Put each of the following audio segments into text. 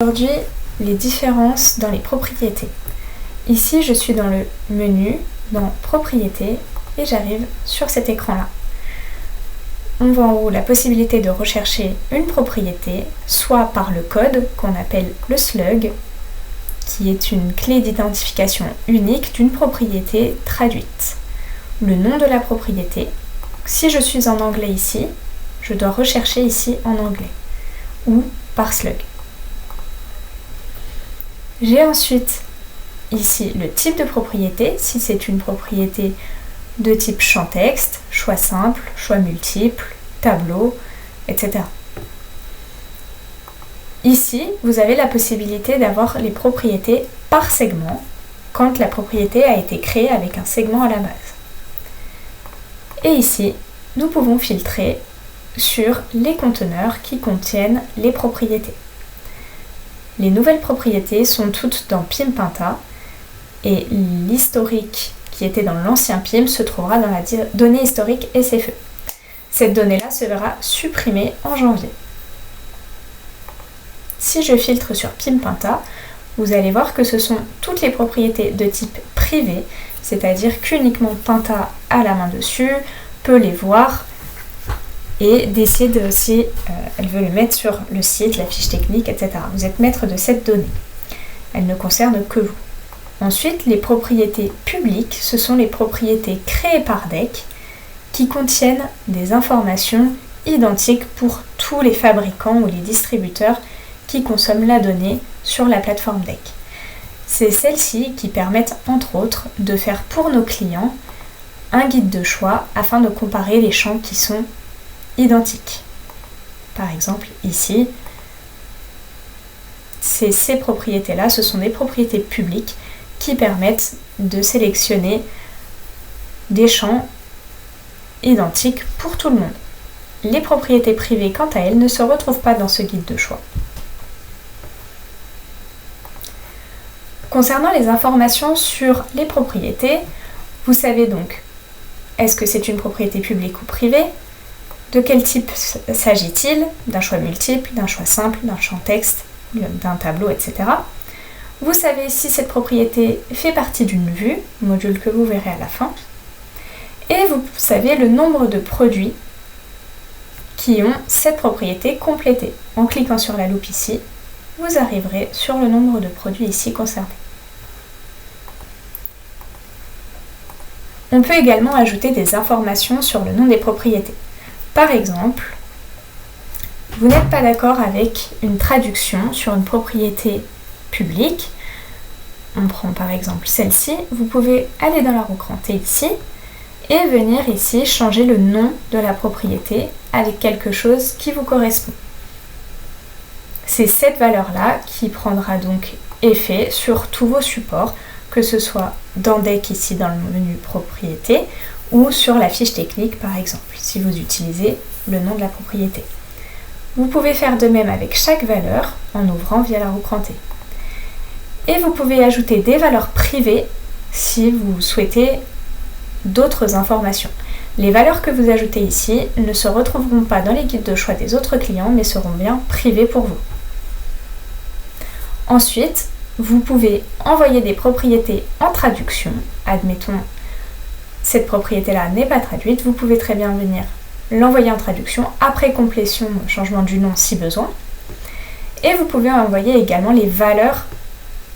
Aujourd'hui, les différences dans les propriétés. Ici, je suis dans le menu, dans Propriétés, et j'arrive sur cet écran-là. On voit en haut la possibilité de rechercher une propriété, soit par le code qu'on appelle le slug, qui est une clé d'identification unique d'une propriété traduite. Le nom de la propriété. Si je suis en anglais ici, je dois rechercher ici en anglais, ou par slug. J'ai ensuite ici le type de propriété, si c'est une propriété de type champ-texte, choix simple, choix multiple, tableau, etc. Ici, vous avez la possibilité d'avoir les propriétés par segment quand la propriété a été créée avec un segment à la base. Et ici, nous pouvons filtrer sur les conteneurs qui contiennent les propriétés. Les nouvelles propriétés sont toutes dans PIM Pinta et l'historique qui était dans l'ancien PIM se trouvera dans la donnée historique SFE. Cette donnée-là se verra supprimée en janvier. Si je filtre sur PIM Pinta, vous allez voir que ce sont toutes les propriétés de type privé, c'est-à-dire qu'uniquement Pinta a la main dessus, peut les voir et décide si elle veut le mettre sur le site, la fiche technique, etc. Vous êtes maître de cette donnée. Elle ne concerne que vous. Ensuite, les propriétés publiques, ce sont les propriétés créées par DEC qui contiennent des informations identiques pour tous les fabricants ou les distributeurs qui consomment la donnée sur la plateforme DEC. C'est celles-ci qui permettent entre autres de faire pour nos clients un guide de choix afin de comparer les champs qui sont identiques. Par exemple, ici, ces propriétés-là, ce sont des propriétés publiques qui permettent de sélectionner des champs identiques pour tout le monde. Les propriétés privées, quant à elles, ne se retrouvent pas dans ce guide de choix. Concernant les informations sur les propriétés, vous savez donc, est-ce que c'est une propriété publique ou privée? De quel type s'agit-il? D'un choix multiple, d'un choix simple, d'un champ texte, d'un tableau, etc. Vous savez si cette propriété fait partie d'une vue, module que vous verrez à la fin. Et vous savez le nombre de produits qui ont cette propriété complétée. En cliquant sur la loupe ici, vous arriverez sur le nombre de produits ici concernés. On peut également ajouter des informations sur le nom des propriétés. Par exemple, vous n'êtes pas d'accord avec une traduction sur une propriété publique. On prend par exemple celle-ci. Vous pouvez aller dans la roue crantée ici et venir ici changer le nom de la propriété avec quelque chose qui vous correspond. C'est cette valeur-là qui prendra donc effet sur tous vos supports, que ce soit dans DEC ici dans le menu propriété ou sur la fiche technique par exemple, si vous utilisez le nom de la propriété. Vous pouvez faire de même avec chaque valeur en ouvrant via la roue crantée. Et vous pouvez ajouter des valeurs privées si vous souhaitez d'autres informations. Les valeurs que vous ajoutez ici ne se retrouveront pas dans les guides de choix des autres clients, mais seront bien privées pour vous. Ensuite, vous pouvez envoyer des propriétés en traduction. Admettons, cette propriété-là n'est pas traduite, vous pouvez très bien venir l'envoyer en traduction après complétion, changement du nom si besoin. Et vous pouvez envoyer également les valeurs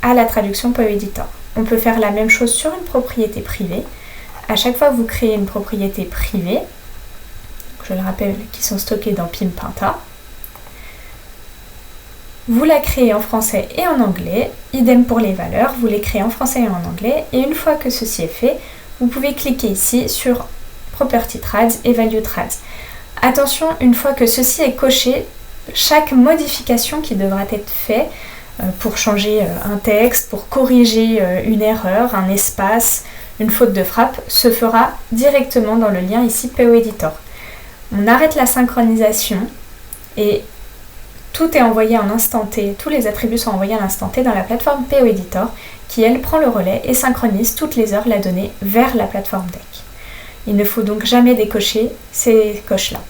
à la traduction PO Editor. On peut faire la même chose sur une propriété privée. À chaque fois que vous créez une propriété privée, je le rappelle, qui sont stockées dans PIM Pinta, vous la créez en français et en anglais, idem pour les valeurs, vous les créez en français et en anglais, et une fois que ceci est fait, vous pouvez cliquer ici sur Property Trades et Value Trades. Attention, une fois que ceci est coché, chaque modification qui devra être faite pour changer un texte, pour corriger une erreur, un espace, une faute de frappe, se fera directement dans le lien ici PO Editor. On arrête la synchronisation et tout est envoyé en instant T, tous les attributs sont envoyés à l'instant T dans la plateforme PO Editor qui, elle, prend le relais et synchronise toutes les heures la donnée vers la plateforme DEC. Il ne faut donc jamais décocher ces coches-là.